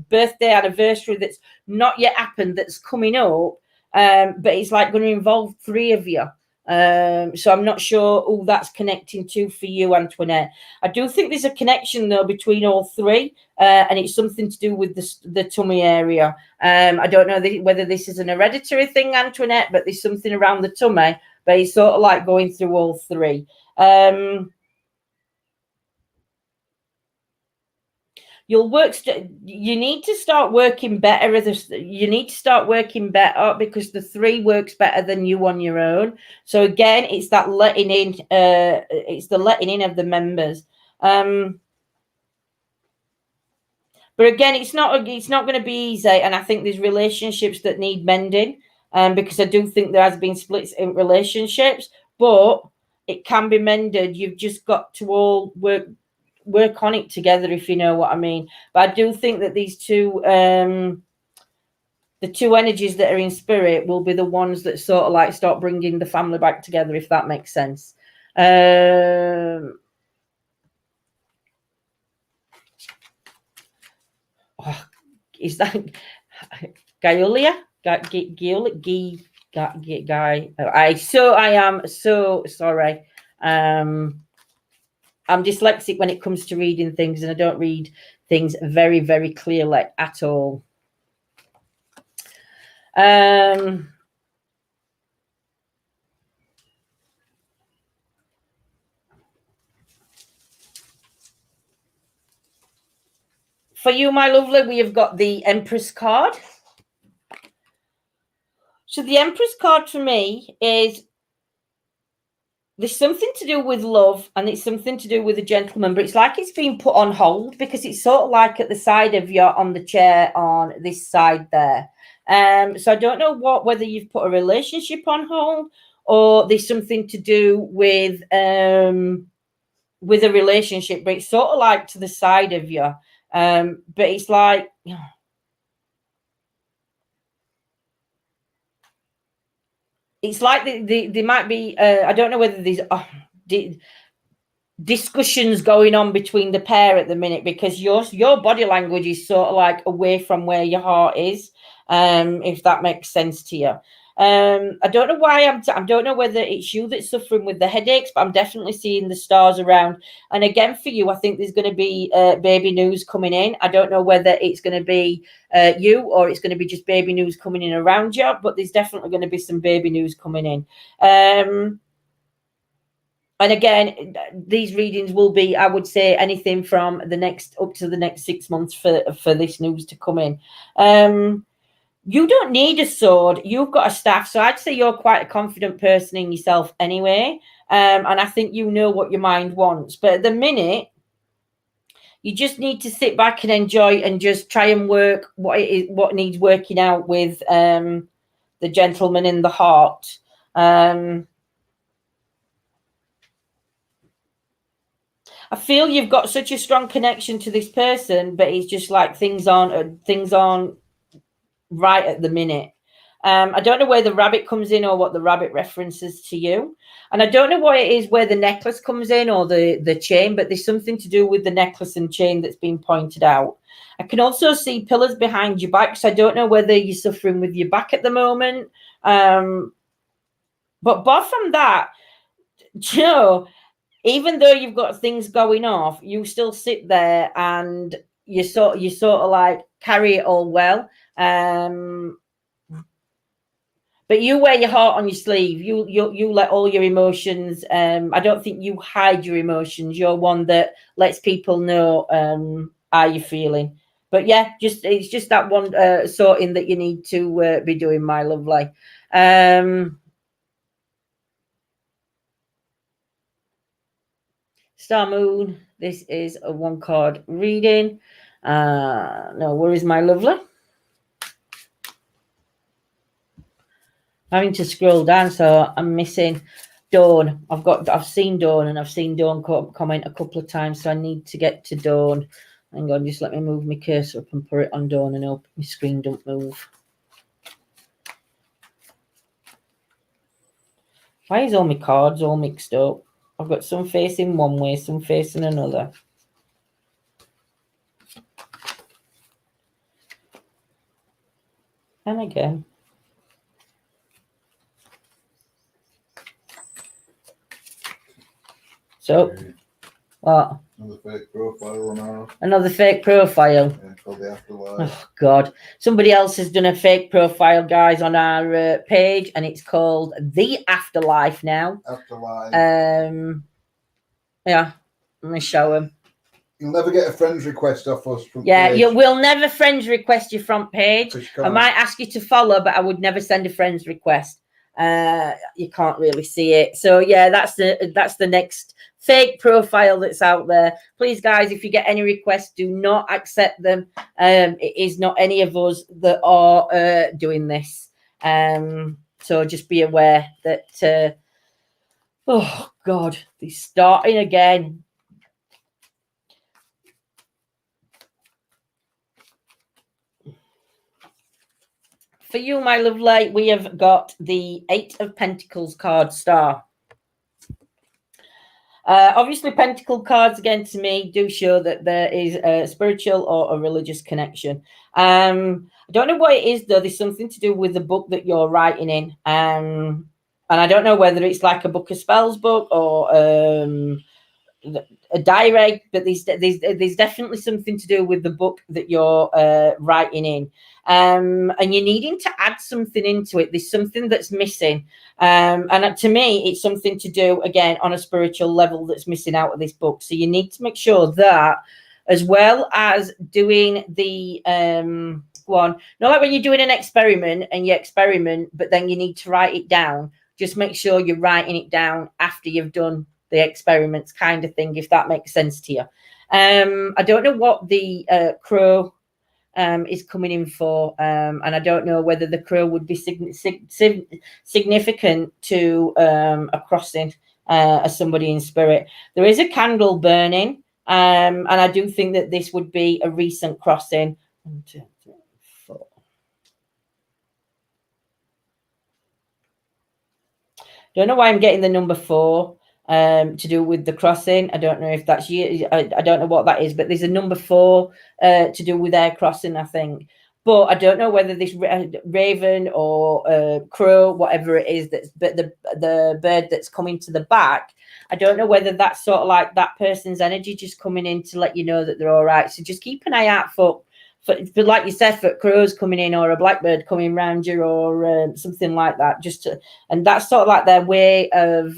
birthday anniversary that's not yet happened that's coming up, but it's like going to involve three of you. So I'm not sure who that's connecting to for you, Antoinette. I do think there's a connection though between all three, and it's something to do with the tummy area. I don't know whether this is an hereditary thing, Antoinette, but there's something around the tummy, but it's sort of like going through all three. You'll work. You need to start working better. You need to start working better because the three works better than you on your own. So again, it's that letting in. It's the letting in of the members. But again, it's not going to be easy. And I think there's relationships that need mending. Because I do think there has been splits in relationships, but it can be mended. You've just got to all work on it together, if you know what I mean. But I do think that these two the two energies that are in spirit will be the ones that sort of like start bringing the family back together, if that makes sense. Is that Gaiulia? guy. I am so sorry. I'm dyslexic when it comes to reading things, and I don't read things very, very clearly at all. For you, my lovely, we have got the Empress card. So the Empress card for me is there's something to do with love, and it's something to do with a gentleman, but it's like it's been put on hold because it's sort of like at the side of you on the chair on this side there. So I don't know whether you've put a relationship on hold or there's something to do with a relationship, but it's sort of like to the side of you. But it's like it's like there might be I don't know whether there's discussions going on between the pair at the minute, because your body language is sort of like away from where your heart is, if that makes sense to you. I don't know why I don't know whether it's you that's suffering with the headaches, but I'm definitely seeing the stars around. And again, for you, I think there's going to be baby news coming in. I don't know whether it's going to be you or it's going to be just baby news coming in around you, but there's definitely going to be some baby news coming in. And again, these readings will be, I would say, anything from the next up to the next 6 months for this news to come in. You don't need a sword. You've got a staff. So I'd say you're quite a confident person in yourself anyway. And I think you know what your mind wants. But at the minute, you just need to sit back and enjoy and just try and work what needs working out with the gentleman in the heart. I feel you've got such a strong connection to this person, but it's just like things aren't right at the minute. I don't know where the rabbit comes in or what the rabbit references to you. And I don't know what it is where the necklace comes in or the chain, but there's something to do with the necklace and chain that's been pointed out. I can also see pillars behind your back, so I don't know whether you're suffering with your back at the moment. But apart from that, Joe, even though you've got things going off, you still sit there and you sort of like carry it all well. But you wear your heart on your sleeve. You let all your emotions. I don't think you hide your emotions. You're one that lets people know how you're feeling. But yeah, it's just that one sorting that you need to be doing, my lovely. Star Moon, this is a 1-card reading. No worries, my lovely. Having to scroll down, so I'm missing Dawn. I've seen Dawn, and I've seen Dawn comment a couple of times, so I need to get to Dawn. Hang on, just let me move my cursor up and put it on Dawn, and hope my screen don't move. Why is all my cards all mixed up? I've got some facing one way, some facing another. And again. So, what? Another fake profile on our... Another fake profile. Yeah, called the Afterlife. Oh, God. Somebody else has done a fake profile, guys, on our page, and it's called The Afterlife now. Afterlife. Yeah, let me show him. You'll never get a friend's request off us from Yeah, page. you will never friends request your front page. I might ask you to follow, but I would never send a friend's request. You can't really see it. So yeah, that's the next fake profile that's out there. Please, guys, if you get any requests, do not accept them. It is not any of us that are doing this. So just be aware that oh God, they're starting again. For you, my lovely, we have got the 8 of Pentacles card, Star. Obviously, pentacle cards again to me do show that there is a spiritual or a religious connection. I don't know what it is though. There's something to do with the book that you're writing in, and I don't know whether it's like a book of spells book or a diary, but there's definitely something to do with the book that you're writing in, and you're needing to add something into it. There's something that's missing, and to me it's something to do again on a spiritual level that's missing out of this book. So you need to make sure that, as well as doing the not like when you're doing an experiment and you experiment but then you need to write it down, just make sure you're writing it down after you've done the experiments, kind of thing, if that makes sense to you. I don't know what the crow is coming in for, and I don't know whether the crow would be significant to a crossing as somebody in spirit. There is a candle burning, and I do think that this would be a recent crossing. 1, 2, 3, 4. Don't know why I'm getting the number 4. To do with the crossing. I don't know if that's you. I don't know what that is, but there's a number 4 to do with air crossing, I think. But I don't know whether this raven or crow, whatever it is, but the bird that's coming to the back, I don't know whether that's sort of like that person's energy just coming in to let you know that they're all right. So just keep an eye out for like you said, for crows coming in or a blackbird coming round you or something like that. And that's sort of like their way of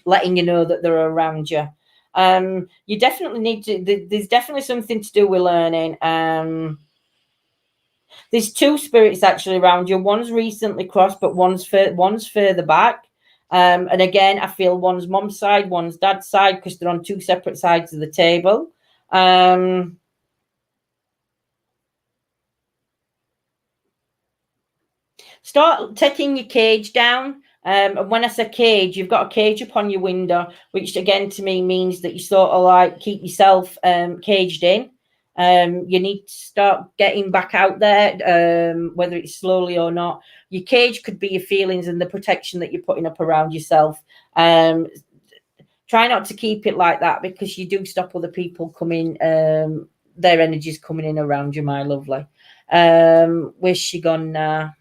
letting you know that they're around you. You definitely need to, there's definitely something to do with learning. There's 2 spirits actually around you. One's recently crossed, but one's further back. And again, I feel one's mom's side, one's dad's side, because they're on 2 separate sides of the table. Start taking your cage down. And when I say cage, you've got a cage upon your window, which again to me means that you sort of like keep yourself caged in. You need to start getting back out there, whether it's slowly or not. Your cage could be your feelings and the protection that you're putting up around yourself. Try not to keep it like that, because you do stop other people coming, their energies coming in around you, my lovely. Where's she gone now?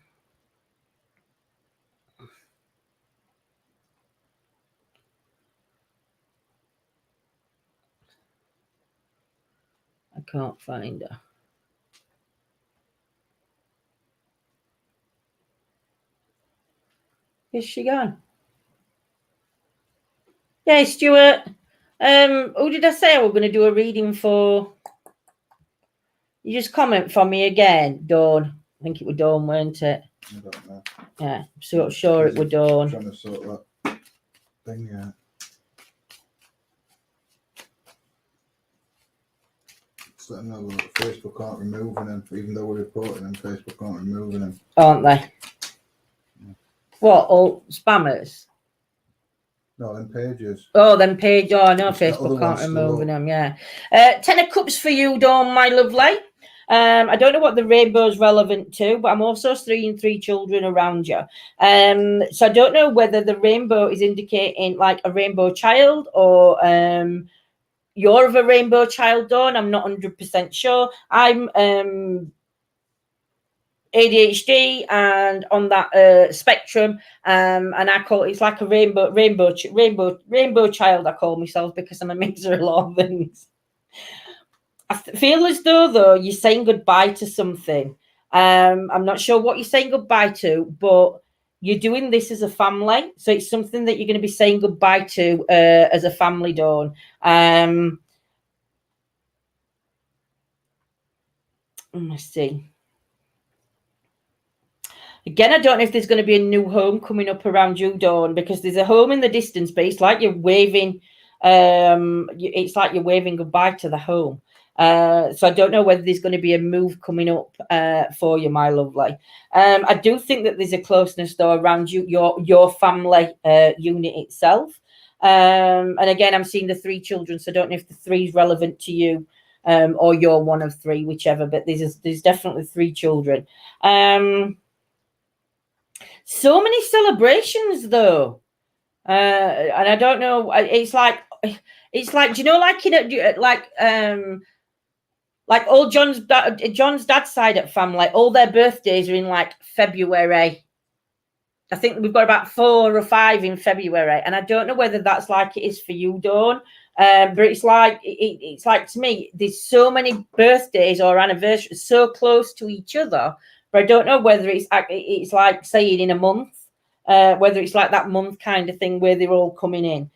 I can't find her. Is she gone? Yeah, Stuart. Who did I say I was going to do a reading for? You just comment for me again, Dawn. I think it was Dawn, weren't it? I don't know. Yeah, so sure it was Dawn. Trying to sort that thing out. Just let them know that Facebook aren't removing them, even though we're reporting them. Facebook aren't removing them, aren't they? Yeah. What, all spammers? No, them pages. Oh, them page. Oh, no, Facebook can't remove them. Yeah. 10 of Cups for you, Dawn, my lovely. I don't know what the rainbow's relevant to, but I'm also seeing 3 children around you. So I don't know whether the rainbow is indicating like a rainbow child or you're of a rainbow child, Dawn. I'm not 100% sure. I'm ADHD and on that spectrum, and I call it's like a rainbow child. I call myself, because I'm a mixer of a lot of things. I feel as though you're saying goodbye to something. I'm not sure what you're saying goodbye to, but you're doing this as a family, so it's something that you're going to be saying goodbye to as a family, Dawn. Let's see. Again, I don't know if there's going to be a new home coming up around you, Dawn, because there's a home in the distance, but it's like you're waving. It's like you're waving goodbye to the home. So I don't know whether there's going to be a move coming up for you, my lovely. I do think that there's a closeness though around you, your family unit itself. And again, I'm seeing the 3 children, so I don't know if the 3 is relevant to you, or you're one of 3, whichever. But there's definitely 3 children. So many celebrations though. And I don't know. It's like, do you know, like all John's dad's side of family, all their birthdays are in like February. I think we've got about 4 or 5 in February, and I don't know whether that's like it is for you, Dawn. But it's like to me, there's so many birthdays or anniversaries so close to each other, but I don't know whether it's like saying in a month, whether it's like that month kind of thing where they're all coming in.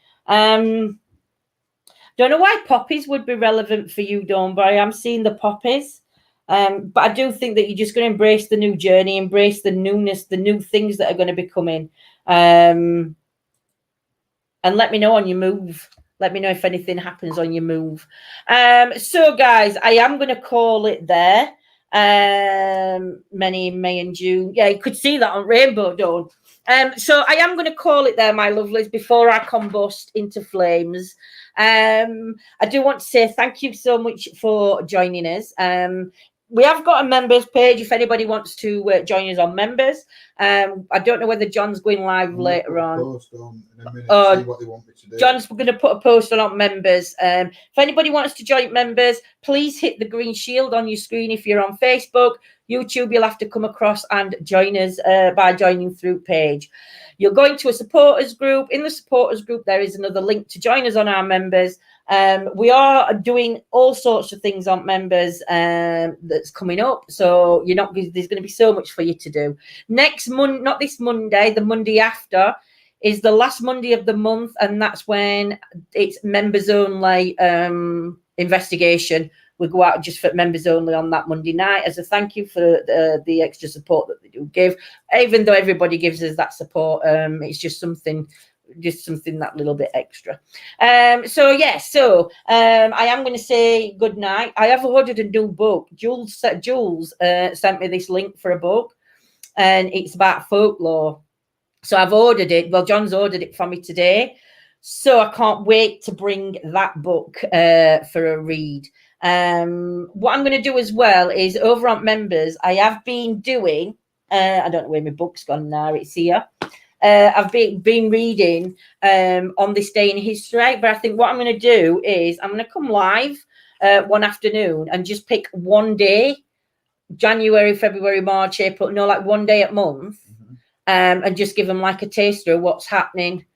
Don't know why poppies would be relevant for you, Dawn, but I am seeing the poppies. But I do think that you're just going to embrace the new journey, embrace the newness, the new things that are going to be coming. And let me know on your move. Let me know if anything happens on your move. So, guys, I am going to call it there. Many in May and June. Yeah, you could see that on Rainbow Dawn. So I am going to call it there, my lovelies, before I combust into flames. I do want to say thank you so much for joining us. We have got a members page if anybody wants to join us on members. I don't know whether John's going live later on. Post on in a minute, see what they want me to do. John's going to put a post on members. If anybody wants to join members, please hit the green shield on your screen if you're on Facebook. YouTube, you'll have to come across and join us by joining through page. You're going to a supporters group. In the supporters group, there is another link to join us on our members. We are doing all sorts of things on members that's coming up. So there's going to be so much for you to do. Next month, not this Monday, the Monday after is the last Monday of the month. And that's when it's members only investigation. We go out just for members only on that Monday night as a thank you for the extra support that they do give. Even though everybody gives us that support, it's just something that little bit extra. I am going to say good night. I have ordered a new book. Jules sent me this link for a book, and it's about folklore. So I've ordered it. Well, John's ordered it for me today, so I can't wait to bring that book for a read. What I'm going to do as well is over on members, I have been doing, I don't know where my book's gone now, it's here. I've been reading on this day in history, but I think what I'm going to do is I'm going to come live one afternoon and just pick one day, January, February, March, April, like one day a month, and just give them like a taster of what's happening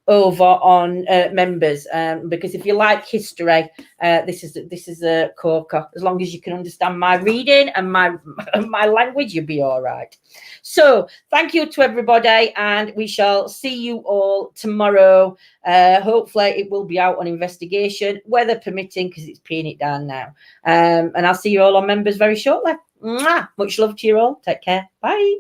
over on members, because if you like history, this is a corker. As long as you can understand my reading and my language, you'll be all right. So thank you to everybody, and we shall see you all tomorrow. Hopefully it will be out on investigation, weather permitting, because it's peeing it down now. And I'll see you all on members very shortly. Mwah! Much love to you all. Take care. Bye.